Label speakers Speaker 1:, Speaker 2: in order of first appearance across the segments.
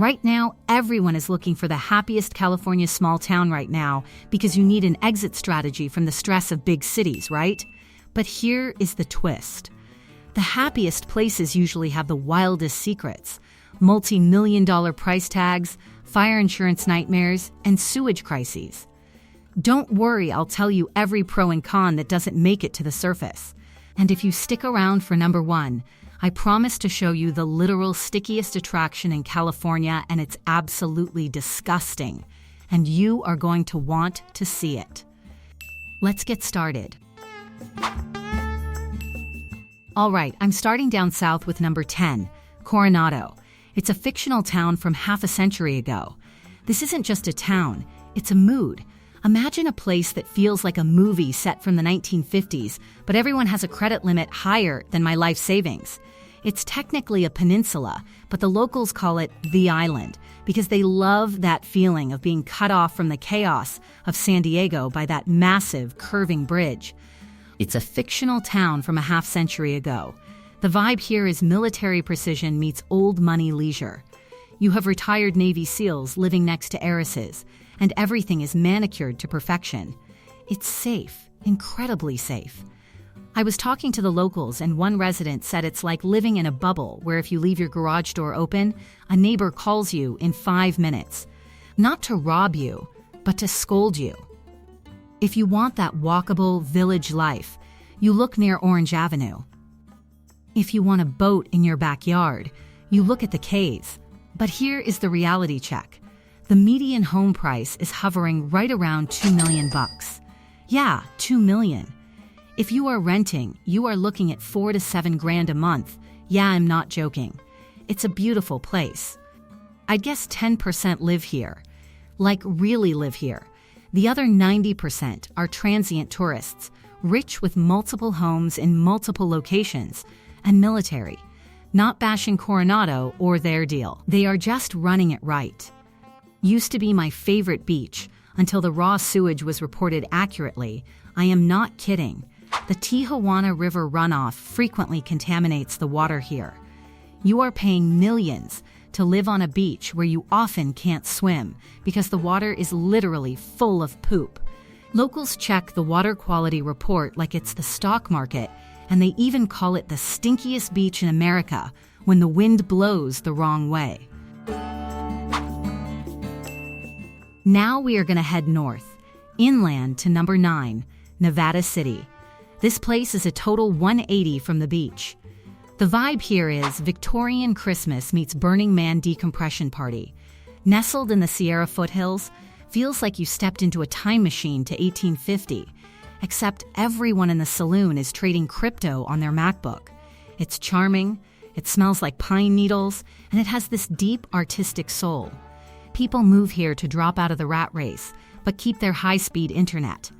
Speaker 1: Right now, everyone is looking for the happiest California small town right now because you need an exit strategy from the stress of big cities, right? But here is the twist. The happiest places usually have the wildest secrets: multi-million-dollar price tags, fire insurance nightmares, and sewage crises. Don't worry, I'll tell you every pro and con that doesn't make it to the surface. And if you stick around for number 1, I promise to show you the literal stickiest attraction in California, and it's absolutely disgusting. And you are going to want to see it. Let's get started. All right, I'm starting down south with number 10, Coronado. It's a fictional town from half a century ago. This isn't just a town, it's a mood. Imagine a place that feels like a movie set from the 1950s, but everyone has a credit limit higher than my life savings. It's technically a peninsula, but the locals call it the island because they love that feeling of being cut off from the chaos of San Diego by that massive curving bridge. It's a fictional town from a half century ago. The vibe here is military precision meets old money leisure. You have retired Navy SEALs living next to heiresses, and everything is manicured to perfection. It's safe, incredibly safe. I was talking to the locals, and one resident said it's like living in a bubble where if you leave your garage door open, a neighbor calls you in 5 minutes. Not to rob you, but to scold you. If you want that walkable village life, you look near Orange Avenue. If you want a boat in your backyard, you look at the Cays. But here is the reality check. The median home price is hovering right around $2 million. Yeah, $2 million. If you are renting, you are looking at $4 to $7 grand a month. Yeah, I'm not joking. It's a beautiful place. I'd guess 10% live here. Like really live here. The other 90% are transient tourists, rich with multiple homes in multiple locations, and military. Not bashing Coronado or their deal. They are just running it right. Used to be my favorite beach until the raw sewage was reported accurately. I am not kidding. The Tijuana River runoff frequently contaminates the water here. You are paying millions to live on a beach where you often can't swim because the water is literally full of poop. Locals check the water quality report like it's the stock market, and they even call it the stinkiest beach in America when the wind blows the wrong way. Now we are going to head north, inland to number 9, Nevada City. This place is a total 180 from the beach. The vibe here is Victorian Christmas meets Burning Man decompression party. Nestled in the Sierra foothills, feels like you stepped into a time machine to 1850, except everyone in the saloon is trading crypto on their MacBook. It's charming, it smells like pine needles, and it has this deep artistic soul. People move here to drop out of the rat race, but keep their high-speed internet.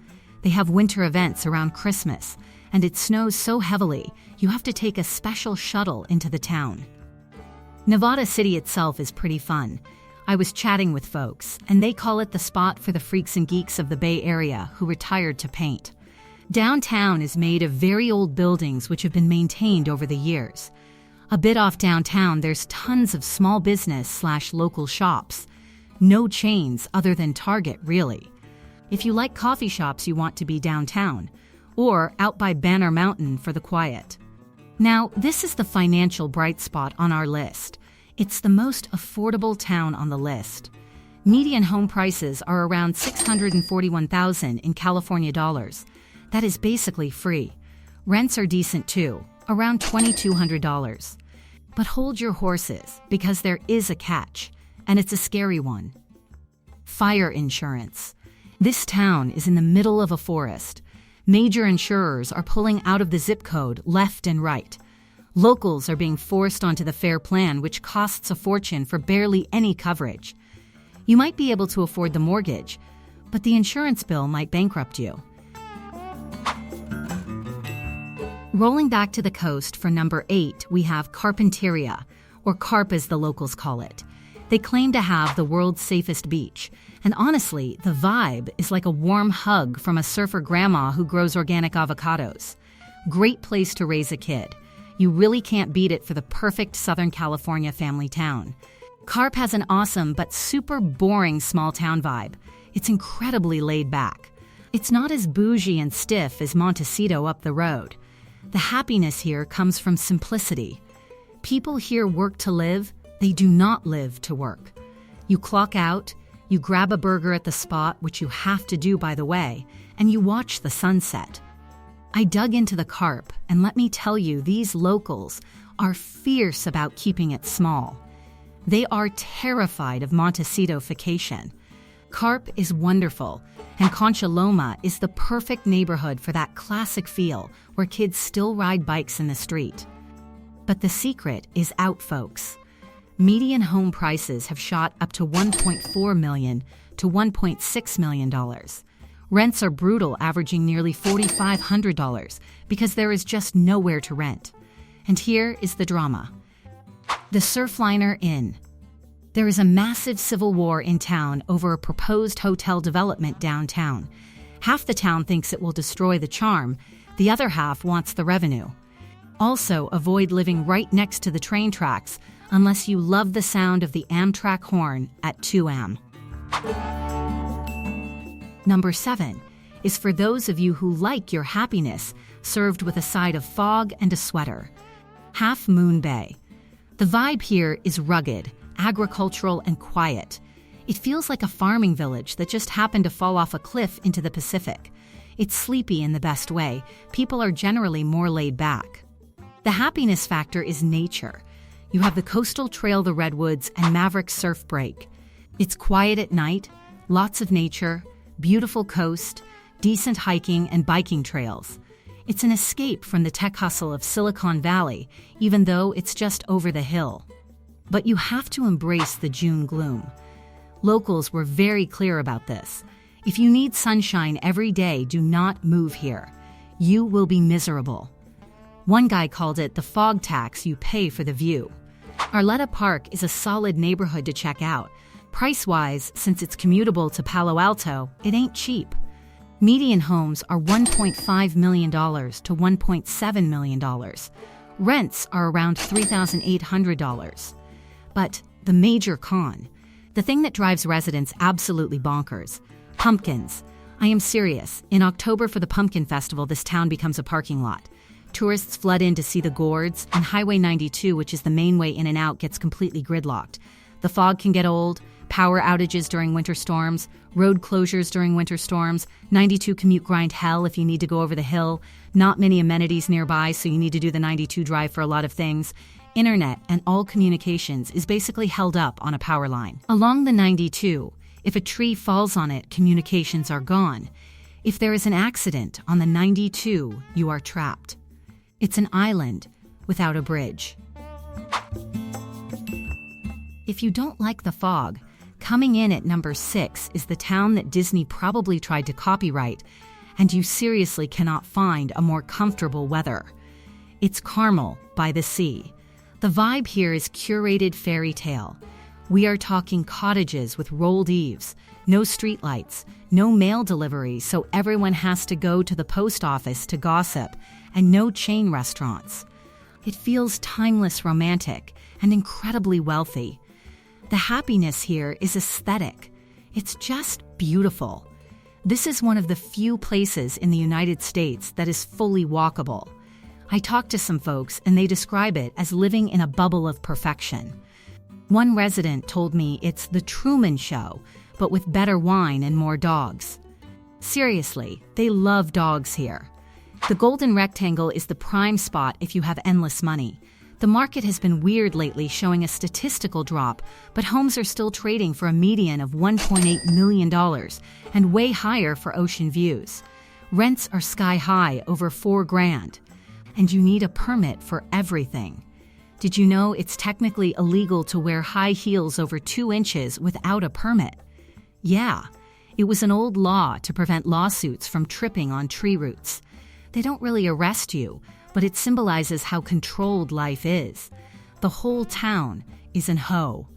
Speaker 1: They have winter events around Christmas, and it snows so heavily, you have to take a special shuttle into the town. Nevada City itself is pretty fun. I was chatting with folks, and they call it the spot for the freaks and geeks of the Bay Area who retired to paint. Downtown is made of very old buildings which have been maintained over the years. A bit off downtown, there's tons of small business/local shops. No chains other than Target, really. If you like coffee shops, you want to be downtown, or out by Banner Mountain for the quiet. Now, this is the financial bright spot on our list. It's the most affordable town on the list. Median home prices are around $641,000 in California dollars. That is basically free. Rents are decent too, around $2,200. But hold your horses, because there is a catch, and it's a scary one. Fire insurance. This town is in the middle of a forest. Major insurers are pulling out of the zip code left and right. Locals are being forced onto the FAIR plan, which costs a fortune for barely any coverage. You might be able to afford the mortgage, but the insurance bill might bankrupt you. Rolling back to the coast for number 8, we have CARPINTERIA, or CARP as the locals call it. They claim to have the world's safest beach, and honestly, the vibe is like a warm hug from a surfer grandma who grows organic avocados. Great place to raise a kid. You really can't beat it for the perfect Southern California family town. Carp has an awesome but super boring small town vibe. It's incredibly laid back. It's not as bougie and stiff as Montecito up the road. The happiness here comes from simplicity. People here work to live, they do not live to work. You clock out, you grab a burger at the spot, which you have to do by the way, and you watch the sunset. I dug into the carp, and let me tell you, these locals are fierce about keeping it small. They are terrified of Montecito-fication. Carp is wonderful, and Concha Loma is the perfect neighborhood for that classic feel where kids still ride bikes in the street. But the secret is out, folks. Median home prices have shot up to $1.4 million to $1.6 million. Rents are brutal, averaging nearly $4,500 because there is just nowhere to rent. And here is the drama. The Surfliner Inn. There is a massive civil war in town over a proposed hotel development downtown. Half the town thinks it will destroy the charm, the other half wants the revenue. Also, avoid living right next to the train tracks unless you love the sound of the Amtrak horn at 2 a.m. Number 7 is for those of you who like your happiness served with a side of fog and a sweater. Half Moon Bay. The vibe here is rugged, agricultural, and quiet. It feels like a farming village that just happened to fall off a cliff into the Pacific. It's sleepy in the best way. People are generally more laid back. The happiness factor is nature. You have the coastal trail, the redwoods, and Maverick surf break. It's quiet at night, lots of nature, beautiful coast, decent hiking and biking trails. It's an escape from the tech hustle of Silicon Valley, even though it's just over the hill. But you have to embrace the June gloom. Locals were very clear about this. If you need sunshine every day, do not move here. You will be miserable. One guy called it the fog tax you pay for the view. Arleta Park is a solid neighborhood to check out. Price-wise, since it's commutable to Palo Alto, it ain't cheap. Median homes are $1.5 million to $1.7 million. Rents are around $3,800. But the major con, the thing that drives residents absolutely bonkers, pumpkins. I am serious. In October for the Pumpkin Festival, this town becomes a parking lot. Tourists flood in to see the gourds, and Highway 92, which is the main way in and out, gets completely gridlocked. The fog can get old, power outages during winter storms, road closures during winter storms, 92 commute grind hell if you need to go over the hill, not many amenities nearby, so you need to do the 92 drive for a lot of things. Internet and all communications is basically held up on a power line. Along the 92, if a tree falls on it, communications are gone. If there is an accident on the 92, you are trapped. It's an island without a bridge. If you don't like the fog, coming in at number 6 is the town that Disney probably tried to copyright, and you seriously cannot find a more comfortable weather. It's Carmel-by-the-Sea. The vibe here is curated fairy tale. We are talking cottages with rolled eaves, no streetlights, no mail delivery, so everyone has to go to the post office to gossip, and no chain restaurants. It feels timeless, romantic, and incredibly wealthy. The happiness here is aesthetic. It's just beautiful. This is one of the few places in the United States that is fully walkable. I talked to some folks and they describe it as living in a bubble of perfection. One resident told me it's the Truman Show, but with better wine and more dogs. Seriously, they love dogs here. The Golden Rectangle is the prime spot if you have endless money. The market has been weird lately, showing a statistical drop, but homes are still trading for a median of $1.8 million and way higher for ocean views. Rents are sky high, over $4,000. And you need a permit for everything. Did you know it's technically illegal to wear high heels over 2 inches without a permit? Yeah, it was an old law to prevent lawsuits from tripping on tree roots. They don't really arrest you, but it symbolizes how controlled life is. The whole town is in ho.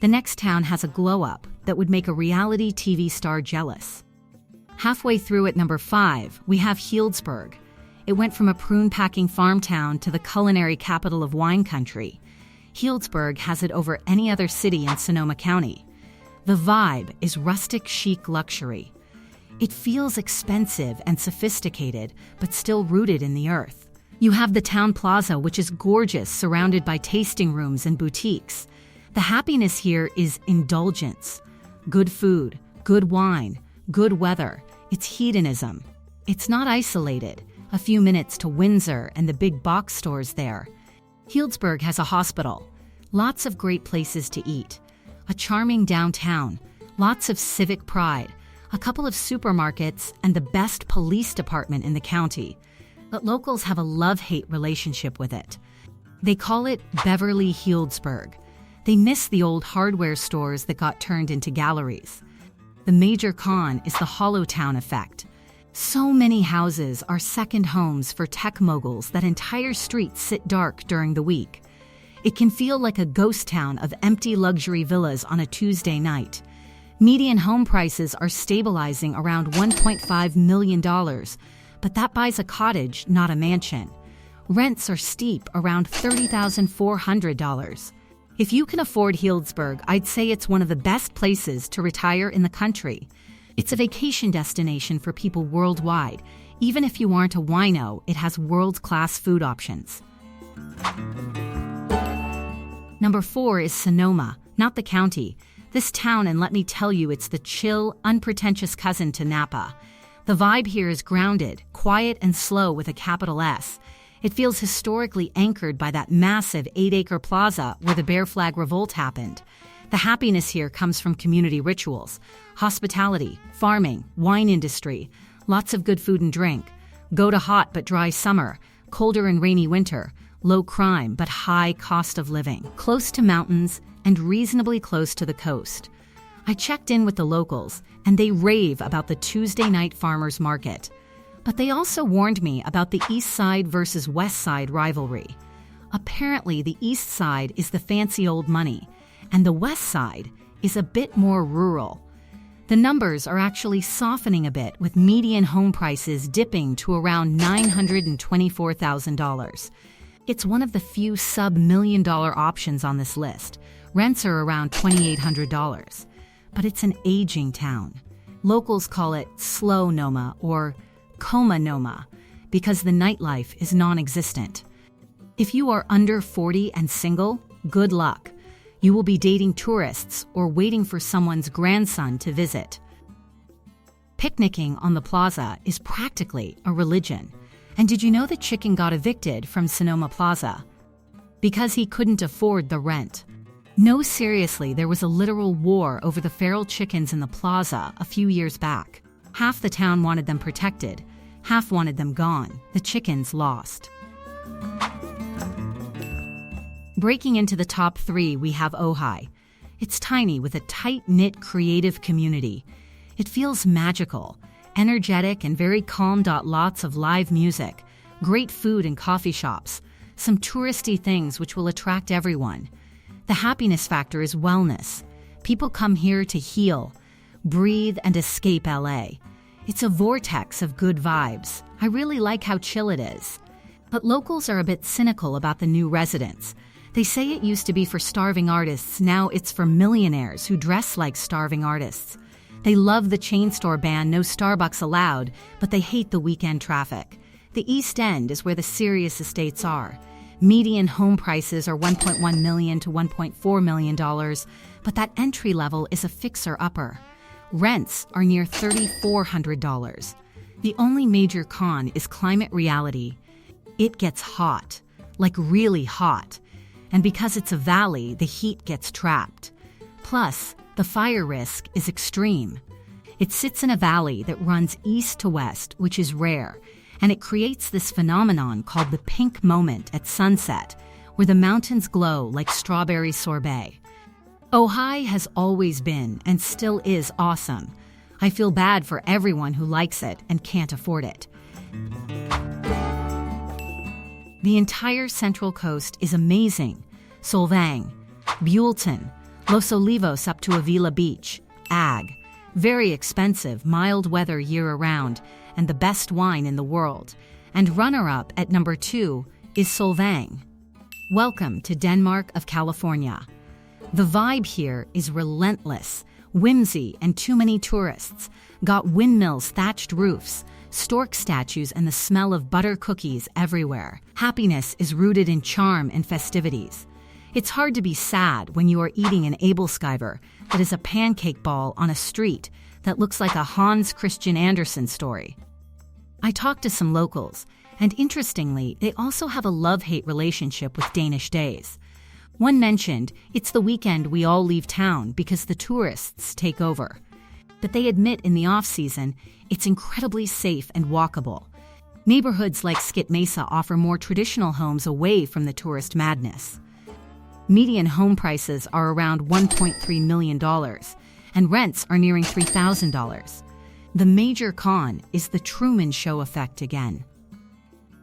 Speaker 1: The next town has a glow-up that would make a reality TV star jealous. Halfway through at number 5, we have Healdsburg. It went from a prune-packing farm town to the culinary capital of wine country. Healdsburg has it over any other city in Sonoma County. The vibe is rustic chic luxury. It feels expensive and sophisticated, but still rooted in the earth. You have the town plaza, which is gorgeous, surrounded by tasting rooms and boutiques. The happiness here is indulgence. Good food, good wine, good weather. It's hedonism. It's not isolated. A few minutes to Windsor and the big box stores there. Healdsburg has a hospital. Lots of great places to eat. A charming downtown. Lots of civic pride. A couple of supermarkets and the best police department in the county. But locals have a love-hate relationship with it. They call it Beverly Healdsburg. They miss the old hardware stores that got turned into galleries. The major con is the hollow town effect. So many houses are second homes for tech moguls that entire streets sit dark during the week. It can feel like a ghost town of empty luxury villas on a Tuesday night. Median home prices are stabilizing around $1.5 million, but that buys a cottage, not a mansion. Rents are steep, around $30,400. If you can afford Healdsburg, I'd say it's one of the best places to retire in the country. It's a vacation destination for people worldwide. Even if you aren't a wino, it has world-class food options. Number 4 is Sonoma, not the county. This town, and let me tell you, it's the chill, unpretentious cousin to Napa. The vibe here is grounded, quiet and slow with a capital S. It feels historically anchored by that massive 8-acre plaza where the Bear Flag Revolt happened. The happiness here comes from community rituals, hospitality, farming, wine industry, lots of good food and drink, go to hot but dry summer, colder and rainy winter, low crime but high cost of living, close to mountains and reasonably close to the coast. I checked in with the locals, and they rave about the Tuesday night farmers market. But they also warned me about the East Side versus West Side rivalry. Apparently, the East Side is the fancy old money, and the West Side is a bit more rural. The numbers are actually softening a bit, with median home prices dipping to around $924,000. It's one of the few sub-$1-million options on this list. Rents are around $2,800. But it's an aging town. Locals call it Slow Noma or Coma Noma because the nightlife is non-existent. If you are under 40 and single, good luck. You will be dating tourists or waiting for someone's grandson to visit. Picnicking on the plaza is practically a religion. And did you know the chicken got evicted from Sonoma Plaza? Because he couldn't afford the rent. No, seriously, there was a literal war over the feral chickens in the plaza a few years back. Half the town wanted them protected, half wanted them gone. The chickens lost. Breaking into the top 3, we have OJAI. It's tiny with a tight-knit creative community. It feels magical, energetic and very calm. Lots of live music, great food and coffee shops, some touristy things which will attract everyone. The happiness factor is wellness. People come here to heal, breathe, and escape LA. It's a vortex of good vibes. I really like how chill it is. But locals are a bit cynical about the new residents. They say it used to be for starving artists, now it's for millionaires who dress like starving artists. They love the chain store ban, no Starbucks allowed, but they hate the weekend traffic. The East End is where the serious estates are. Median home prices are $1.1 million to $1.4 million, but that entry level is a fixer-upper. Rents are near $3,400. The only major con is climate reality. It gets hot, like really hot. And because it's a valley, the heat gets trapped. Plus, the fire risk is extreme. It sits in a valley that runs east to west, which is rare. And it creates this phenomenon called the pink moment at sunset, where the mountains glow like strawberry sorbet. OJAI has always been and still is awesome. I feel bad for everyone who likes it and can't afford it. The entire Central Coast is amazing. Solvang, Buellton, Los Olivos up to Avila Beach, Ag. Very expensive, mild weather year-round, and the best wine in the world. And runner-up at number 2 is Solvang. Welcome to Denmark of California. The vibe here is relentless, whimsy and too many tourists. Got windmills, thatched roofs, stork statues and the smell of butter cookies everywhere. Happiness is rooted in charm and festivities. It's hard to be sad when you are eating an Abelskiver that is a pancake ball on a street that looks like a Hans Christian Andersen story. I talked to some locals, and interestingly, they also have a love-hate relationship with Danish days. One mentioned, it's the weekend we all leave town because the tourists take over. But they admit in the off-season, it's incredibly safe and walkable. Neighborhoods like Skit Mesa offer more traditional homes away from the tourist madness. Median home prices are around $1.3 million, and rents are nearing $3,000. The major con is the Truman Show effect again.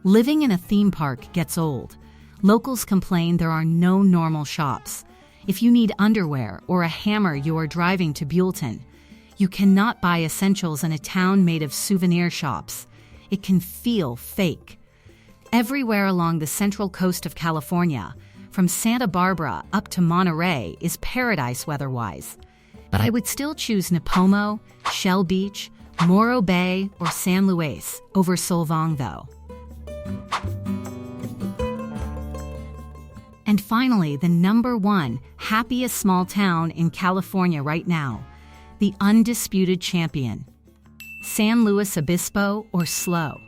Speaker 1: Living in a theme park gets old. Locals complain there are no normal shops. If you need underwear or a hammer, you are driving to Buellton. You cannot buy essentials in a town made of souvenir shops. It can feel fake. Everywhere along the central coast of California, from Santa Barbara up to Monterey, is paradise weather-wise. But I would still choose Nipomo, Shell Beach, Morro Bay, or San Luis over Solvang, though. And finally, the #1 happiest small town in California right now, the undisputed champion, San Luis Obispo, or SLO.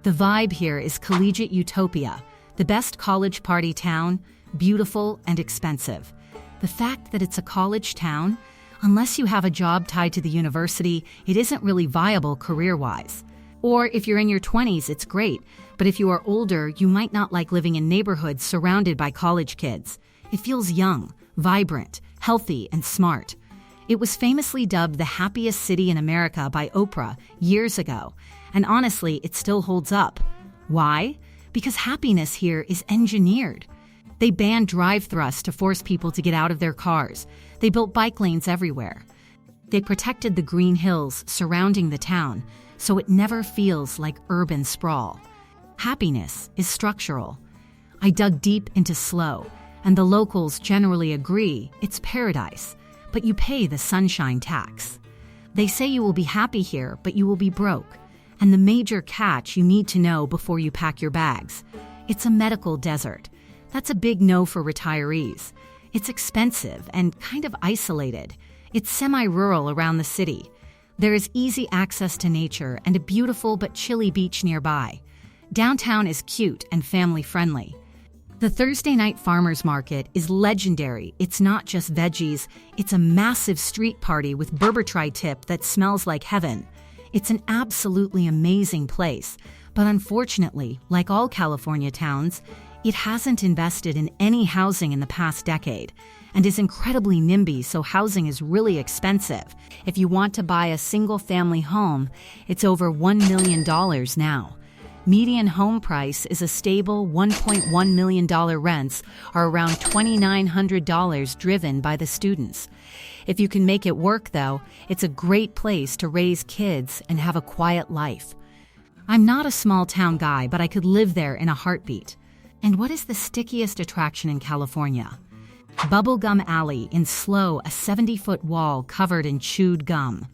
Speaker 1: The vibe here is collegiate utopia, the best college party town, beautiful and expensive. The fact that it's a college town, unless you have a job tied to the university, it isn't really viable career-wise. Or if you're in your 20s, it's great, but if you are older, you might not like living in neighborhoods surrounded by college kids. It feels young, vibrant, healthy, and smart. It was famously dubbed the happiest city in America by Oprah years ago, and honestly, it still holds up. Why? Because happiness here is engineered. They banned drive-thrust to force people to get out of their cars. They built bike lanes everywhere. They protected the green hills surrounding the town, so it never feels like urban sprawl. Happiness is structural. I dug deep into SLO, and the locals generally agree it's paradise, but you pay the sunshine tax. They say you will be happy here, but you will be broke. And the major catch you need to know before you pack your bags: it's a medical desert. That's a big no for retirees. It's expensive and kind of isolated. It's semi-rural around the city. There is easy access to nature and a beautiful but chilly beach nearby. Downtown is cute and family-friendly. The Thursday night farmers market is legendary. It's not just veggies, it's a massive street party with Berber tri-tip that smells like heaven. It's an absolutely amazing place, but unfortunately, like all California towns, it hasn't invested in any housing in the past decade and is incredibly NIMBY, so housing is really expensive. If you want to buy a single-family home, it's over $1 million now. Median home price is a stable $1.1 million. Rents are around $2,900, driven by the students. If you can make it work, though, it's a great place to raise kids and have a quiet life. I'm not a small-town guy, but I could live there in a heartbeat. And what is the stickiest attraction in California? Bubblegum Alley in SLO, a 70-foot wall covered in chewed gum.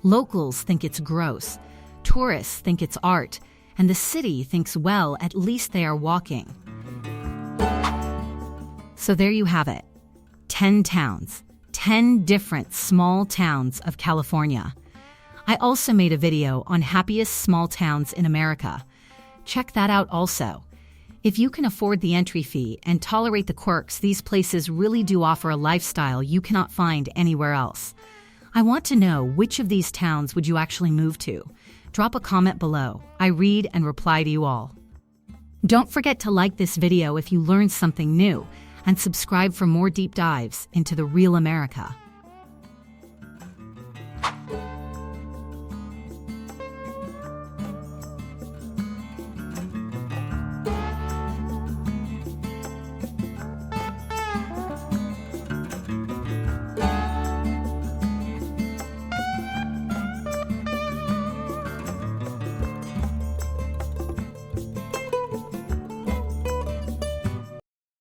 Speaker 1: Locals think it's gross. Tourists think it's art. And the city thinks, well, at least they are walking. So there you have it. 10 towns. 10 different small towns of California. I also made a video on happiest small towns in America. Check that out also. If you can afford the entry fee and tolerate the quirks, these places really do offer a lifestyle you cannot find anywhere else. I want to know, which of these towns would you actually move to? Drop a comment below. I read and reply to you all. Don't forget to like this video if you learned something new, and subscribe for more deep dives into the real America.